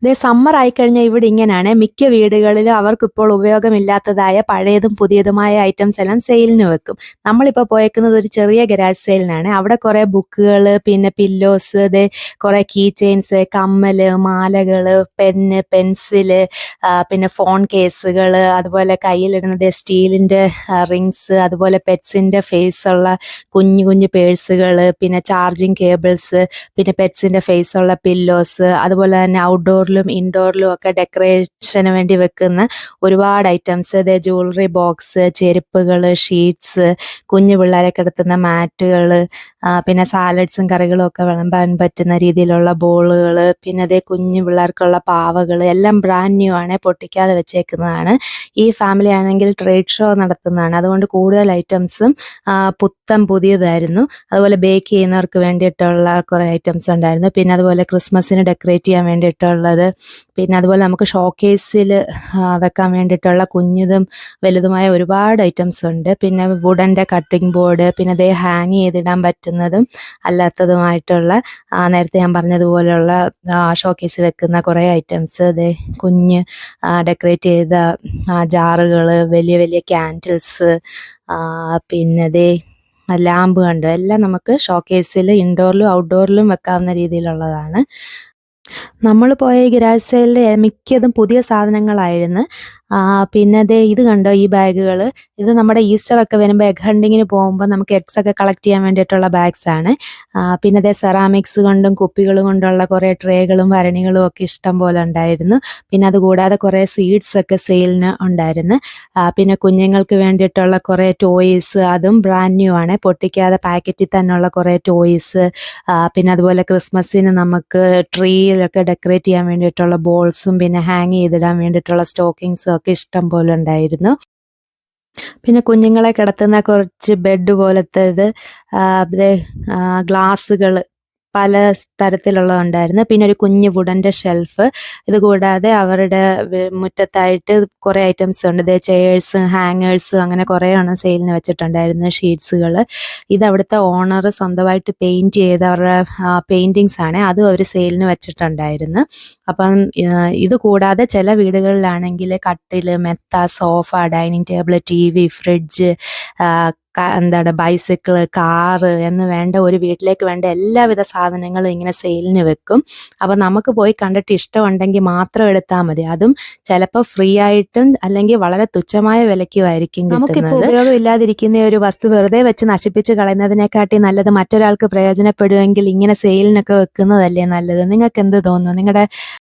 ദേ summer ആയിക്കഴിഞ്ഞാൽ ഇവിടെ ഇങ്ങനെയാണ് മിക്ക വീടുകളിലും അവർക്കിപ്പോൾ ഉപയോഗമില്ലാത്തതായ പഴയതും പുതിയതുമായ ഐറ്റംസ് എല്ലാം സെയിലിന് വെക്കും. നമ്മളിപ്പോൾ പോയേക്കുന്നത് ഒരു ചെറിയ ഗരാജ് സെയിലിനാണ്. അവിടെ കുറേ ബുക്കുകൾ, പിന്നെ പില്ലോസ്, ദേ കുറേ കീ ചെയിൻസ്, കമ്മല്, മാലകൾ, പെന്ന്, പെൻസില്, പിന്നെ ഫോൺ കേസുകൾ, അതുപോലെ കയ്യിലിടുന്ന ദേ സ്റ്റീലിൻ്റെ റിങ്സ്, അതുപോലെ പെറ്റ്സിൻ്റെ ഫേസുള്ള കുഞ്ഞു കുഞ്ഞു പേഴ്സുകൾ, പിന്നെ ചാർജിങ് കേബിൾസ്, പിന്നെ പെറ്റ്സിൻ്റെ ഫേസുള്ള പില്ലോസ്, അതുപോലെ തന്നെ ഔട്ട്ഡോറിലും ഇൻഡോറിലും ഒക്കെ ഡെക്കറേഷന് വേണ്ടി വെക്കുന്ന ഒരുപാട് ഐറ്റംസ്, ജ്വല്ലറി ബോക്സ്, ചെരുപ്പുകൾ, ഷീറ്റ്സ്, കുഞ്ഞു പിള്ളേരെ കിടത്തുന്ന മാറ്റുകൾ, പിന്നെ സാലഡ്സും കറികളും ഒക്കെ വിളമ്പാൻ പറ്റുന്ന രീതിയിലുള്ള ബോളുകൾ, പിന്നെ അതേ കുഞ്ഞു പിള്ളേർക്കുള്ള പാവകൾ എല്ലാം ബ്രാൻഡ് ന്യൂ ആണ്, പൊട്ടിക്കാതെ വെച്ചേക്കുന്നതാണ്. ഈ ഫാമിലി ആണെങ്കിൽ ട്രേഡ് ഷോ നടത്തുന്നതാണ്, അതുകൊണ്ട് കൂടുതൽ ഐറ്റംസും പുത്തൻ പുതിയതായിരുന്നു. അതുപോലെ ബേക്ക് ചെയ്യുന്നവർക്ക് വേണ്ടിയിട്ടുള്ള കുറേ ഐറ്റംസ് ഉണ്ടായിരുന്നു. പിന്നെ അതുപോലെ ക്രിസ്മസിന് ഡെക്കറേറ്റ് ചെയ്യാൻ വേണ്ടിയിട്ടുള്ളത്, പിന്നെ അതുപോലെ നമുക്ക് ഷോക്കേസിൽ വെക്കാൻ വേണ്ടിയിട്ടുള്ള കുഞ്ഞതും വലുതുമായ ഒരുപാട് ഐറ്റംസ് ഉണ്ട്. പിന്നെ വുഡൻ്റെ കട്ടിംഗ് ബോർഡ്, പിന്നെ അതേ ഹാങ് ചെയ്തിടാൻ പറ്റുന്നതും അല്ലാത്തതുമായിട്ടുള്ള നേരത്തെ ഞാൻ പറഞ്ഞതുപോലെയുള്ള ഷോക്കേസ് വെക്കുന്ന കുറേ ഐറ്റംസ്, അതേ കുഞ്ഞ് ഡെക്കറേറ്റ് ചെയ്ത ജാറുകൾ, വലിയ വലിയ ക്യാൻഡിൽസ്, പിന്നെ ദേ ലാമ്പ് കണ്ടു എല്ലാം നമുക്ക് ഷോക്കേസിൽ ഇൻഡോറിലും ഔട്ട്ഡോറിലും വെക്കാവുന്ന രീതിയിലുള്ളതാണ്. നമ്മൾ പോയ ഈ ഗരാജ് സെയിലിൽ മിക്കതും പുതിയ സാധനങ്ങളായിരുന്നു. പിന്നെ ദേ ഇത് കണ്ടോ, ഈ ബാഗുകൾ, ഇത് നമ്മുടെ ഈസ്റ്റർ ഒക്കെ വരുമ്പോൾ എഗ് ഹണ്ടിങ്ങിന് പോകുമ്പോൾ നമുക്ക് എഗ്സ് ഒക്കെ കളക്ട് ചെയ്യാൻ വേണ്ടിയിട്ടുള്ള ബാഗ്സ് ആണ്. പിന്നെ ദേ സെറാമിക്സ് കൊണ്ടും കുപ്പികൾ കൊണ്ടുള്ള കുറേ ട്രേകളും ഭരണികളും ഒക്കെ ഇഷ്ടം പോലെ ഉണ്ടായിരുന്നു. പിന്നെ അതുകൂടാതെ കുറേ സീഡ്സ് ഒക്കെ സെയിലിന് ഉണ്ടായിരുന്നു. പിന്നെ കുഞ്ഞുങ്ങൾക്ക് വേണ്ടിയിട്ടുള്ള കുറേ ടോയ്സ്, അതും ബ്രാൻഡ് ന്യൂ ആണ്, പൊട്ടിക്കാതെ പാക്കറ്റിൽ തന്നെയുള്ള കുറേ ടോയ്സ്. പിന്നെ അതുപോലെ ക്രിസ്മസിന് നമുക്ക് ട്രീയിലൊക്കെ ഡെക്കറേറ്റ് ചെയ്യാൻ വേണ്ടിയിട്ടുള്ള ബോൾസും, പിന്നെ ഹാങ് ചെയ്തിടാൻ വേണ്ടിയിട്ടുള്ള സ്റ്റോക്കിങ്സും ഒക്കെ ഇഷ്ടം പോലെ ഉണ്ടായിരുന്നു. പിന്നെ കുഞ്ഞുങ്ങളെ കിടത്തുന്ന കുറച്ച് ബെഡ് പോലത്തേത്, ഗ്ലാസ്സുകൾ പല തരത്തിലുള്ളതുണ്ടായിരുന്നു. പിന്നെ ഒരു കുഞ്ഞു വുഡൻ്റെ ഷെൽഫ്. ഇത് കൂടാതെ അവരുടെ മുറ്റത്തായിട്ട് കുറേ ഐറ്റംസ് ഉണ്ട്, ചെയേഴ്സ്, ഹാങ്ങേഴ്സ്, അങ്ങനെ കുറേ എണ്ണം സെയിലിന് വെച്ചിട്ടുണ്ടായിരുന്നു. ഷീറ്റ്സുകൾ, ഇത് അവിടുത്തെ ഓണർ സ്വന്തമായിട്ട് പെയിൻറ്റ് ചെയ്ത അവരുടെ പെയിൻറ്റിങ്സ് ആണ്, അതും അവർ സെയിലിന് വെച്ചിട്ടുണ്ടായിരുന്നു. അപ്പം ഇത് കൂടാതെ ചില വീടുകളിലാണെങ്കിൽ കട്ടിൽ, മെത്ത, sofa, dining table, TV, fridge, bicycle, car എന്ന് വേണ്ട ഒരു വീട്ടിലേക്ക് വേണ്ട എല്ലാവിധ സാധനങ്ങളും ഇങ്ങനെ സെയിലിന് വെക്കും. അപ്പം നമുക്ക് പോയി കണ്ടിട്ട് ഇഷ്ടമുണ്ടെങ്കിൽ മാത്രം എടുത്താൽ മതി. അതും ചിലപ്പോൾ ഫ്രീ ആയിട്ടും അല്ലെങ്കിൽ വളരെ തുച്ഛമായ വിലയ്ക്കുമായിരിക്കും കിട്ടുന്നത്. നമുക്കിപ്പോൾ ഉപയോഗമില്ലാതിരിക്കുന്ന ഒരു വസ്തു വെറുതെ വെച്ച് നശിപ്പിച്ച് കളയുന്നതിനെക്കാട്ടി നല്ലത് മറ്റൊരാൾക്ക് പ്രയോജനപ്പെടുമെങ്കിൽ ഇങ്ങനെ സെയിലിനൊക്കെ വെക്കുന്നതല്ലേ നല്ലത്. നിങ്ങൾക്ക് എന്ത് തോന്നുന്നു? നിങ്ങളുടെ